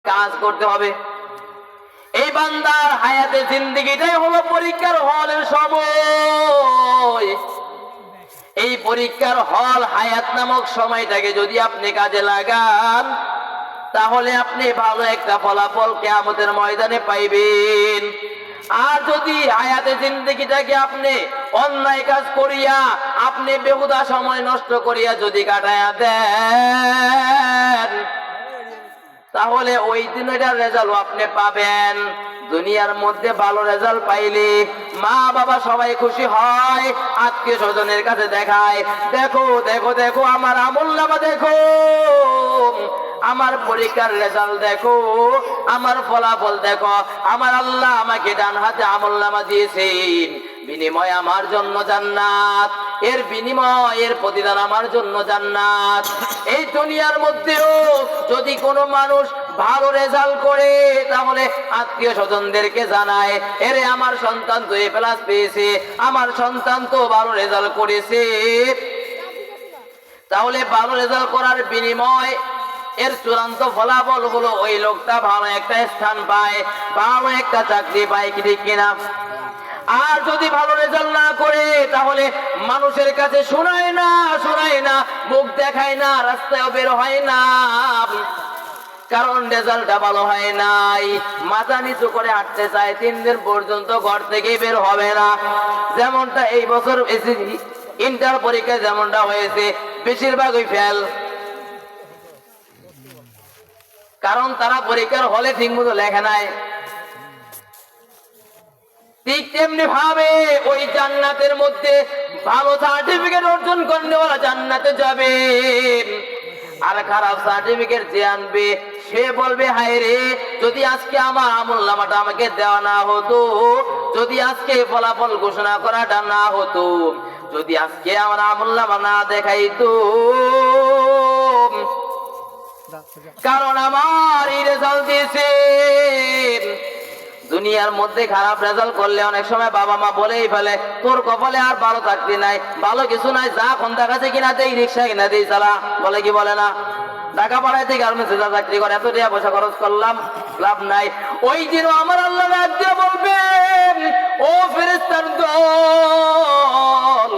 কাজ করতে হবে। এই বান্দার হায়াতে জিন্দেগিটাই হলো পরীক্ষার হলের সময়। এই পরীক্ষার হল হায়াত নামক সময়টাকে যদি আপনি কাজে লাগান, তাহলে আপনি ভালো একটা ফলাফল কিয়ামতের ময়দানে পাইবেন। আর যদি হায়াতে জিন্দেগিটাকে আপনি অন্যায় কাজ করিয়া, আপনি বেহুদা সময় নষ্ট করিয়া যদি কাটায়া দেন, তাহলে ওই দিন এটার রেজাল্ট আপনি পাবেন। দুনিয়ার মধ্যে ভালো রেজাল্ট পাইলে মা বাবা সবাই খুশি হয়, আত্মীয় স্বজনের কাছে দেখায়, দেখো দেখো দেখো আমার আমলনামা দেখো, আমার পরীক্ষার রেজাল্ট দেখো, আমার ফলাফল দেখো, আমার আল্লাহ আমাকে ডান হাতে আমলনামা দিয়েছেন, বিনিময় আমার জন্য জান্নাত, এর বিনিময় এর প্রতিদান আমার জন্য জান্নাত। এই দুনিয়ার মধ্যেও যদি কোনো মানুষ ভালো রেজাল্ট করে, তাহলে আত্মীয় স্বজনদেরকে জানায়, এরে আমার সন্তান তো এ প্লাস পেয়েছে, আমার সন্তান তো ভালো রেজাল্ট করেছে। তাহলে ভালো রেজাল্ট করার বিনিময় এর চূড়ান্ত ফলাফল হলো ওই লোকটা ভালো একটা স্থান পায়, ভালো একটা চাকরি পায়, ঠিক কিনা? আর যদি ভালো রেজাল্ট না করে, তাহলে মানুষের কাছে শোনায় না, মুখ দেখায় না, রাস্তায় বের হয় না, কারণ রেজাল্টটা ভালো হয় নাই। মাথা নিচু করে হাঁটতে চায়, 3 দিন পর্যন্ত ঘর থেকে বের হবে না। যেমনটা এই বছর ইন্টার পরীক্ষায় যেমনটা হয়েছে, বেশিরভাগই ফেল, কারণ তারা পরীক্ষার হলে ঠিক মতো লেখে নাই। ঠিক তেমনি ভাবে ওই জান্নাতের মধ্যে ভালো সার্টিফিকেট অর্জন করেওয়ালা জান্নাতে যাবে, আর খারাপ সার্টিফিকেট যে আনবে সে বলবে, হায় রে, যদি আজকে আমার আমলনামাটা আমাকে দেওয়া না হতো, যদি আজকে ফলাফল ঘোষণা করাটা না হতো, যদি আজকে আমার আমলনামা না দেখাইতো, কারণ আমার এই রেজাল্ট দিয়েছে। দুনিয়ার মধ্যে খারাপ রেজাল্ট করলে অনেক সময় বাবা মা বলেই ফেলে, তোর কপালে আর ভালো চাকরি নাই, ভালো কিছু নাই, যা খন্দা কাছে কিনা দেই, রিক্সা কিনা দেই, চালা, বলে কি বলে না? ঢাকা পাড়ায় থেকে গার্মেন্টসে যা চাকরি করে, এত টাকা পয়সা খরচ করলাম, লাভ নাই। ওই দিনও আমার আল্লাহ ডাক দিয়ে বলবেন, ও ফেরেশতার দল,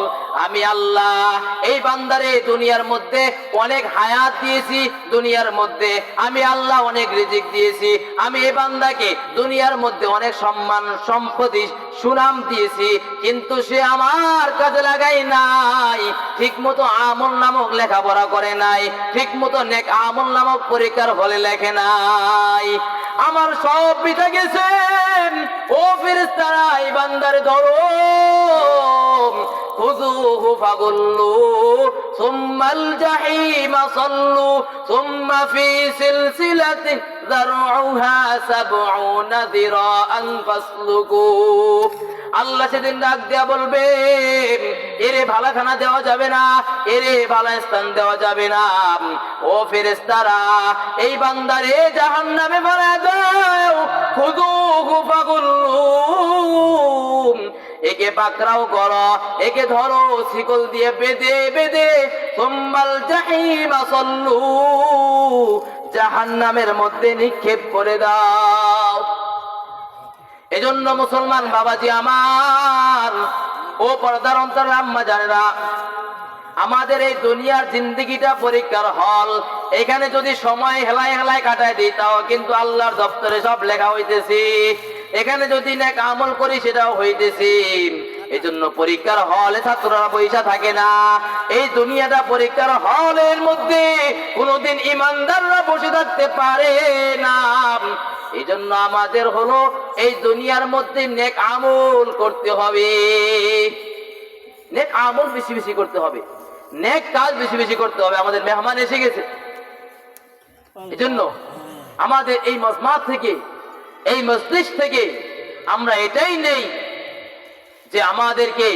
আমি আল্লাহ এই বান্দারে দুনিয়ার মধ্যে অনেক হায়াত দিয়েছি, দুনিয়ার মধ্যে আমি আল্লাহ অনেক রিজিক দিয়েছি, আমি এই বান্দাকে দুনিয়ার মধ্যে অনেক সম্মান সম্পত্তি সুনাম দিয়েছি, কিন্তু সে আমার কাজে লাগাই নাই, ঠিক মতো আমল নামক লেখাপড়া করে নাই, ঠিক মতো নেক আমল নামক পরীক্ষার হলে লেখে নাই, আমার সব পিঠা গেছে। ও ফেরেশতারা, এই বান্দারে ধরো, খুযুহু ফাগুল্লু সুম্মাল জাহিমা সাল্লু সুম্মা ফি সিলসিলাতিন যারউহা ৭০ যিরাআন ফাসলুকু। আল্লাহ সেদিন ডাক দেয়া বলবে, এরে ভালো খানা দেওয়া যাবে না, এরে ভালো স্থান দেওয়া যাবে না, ও ফেরেশতারা এই বান্দারে জাহান্নামে ফেলে দাও, খুযুহু ফাগুল্লু, একে পাকড়াও করো, একে ধরো, শিকল দিয়ে বেঁধে বেঁধে, সুম্মাল জাহিমা সাল্লু, জাহান্নামের মধ্যে নিক্ষেপ করে দাও। এজন্য মুসলমান বাবাজি আমার, ও পর্দার অন্তর আম্মা জানেরা, আমাদের এই দুনিয়ার জিন্দেগিটা পরীক্ষার হল। এখানে যদি সময় হেলায় হেলায় কাটায় দিই, তাও কিন্তু আল্লাহর দপ্তরে সব লেখা হইতেছে। এখানে যদি নেক আমল করি, সেটাও হইতেছে। এই জন্য পরীক্ষার হলে ছাত্ররা বৈশা থাকে না। এই দুনিয়াটা পরীক্ষার হলের মধ্যে কোনোদিন ইমানদাররা বসে থাকতে পারে না। এই জন্য আমাদের হলো এই দুনিয়ার মধ্যে নেক আমল করতে হবে, নেক আমল বেশি বেশি করতে হবে, নেক কাজ বেশি বেশি করতে হবে। আমাদের মেহমান এসে গেছে, এই জন্য আমাদের এই মজমাত থেকে, এই মজলিস থেকে আমরা এটাই নেই যে আমাদেরকে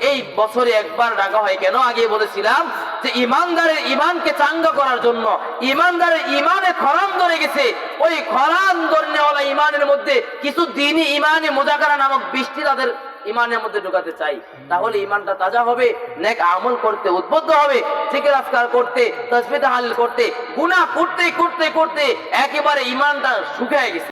এই বছরে একবার ডাকা হয়। কেন? আগে বলেছিলাম যে ইমানদারের ইমানকে চাঙ্গা করার জন্য। ইমানদারের ইমানে খরাম ধরে গেছে, ওই খরাম ধরনেওয়ালা ইমানের মধ্যে কিছু দিনই ইমানে মুজাকারা নামক বৃষ্টি তাদের ইমানের মধ্যে ঢোকাতে চাই, তাহলে ইমানটা তাজা হবে, নেক আমল করতে উদ্বুদ্ধ হবে, জিকির আজকার করতে, তাসবিহ তাহলিল করতে, গুনাহ করতে করতে করতে একেবারে ইমানটা শুকিয়ে গেছে।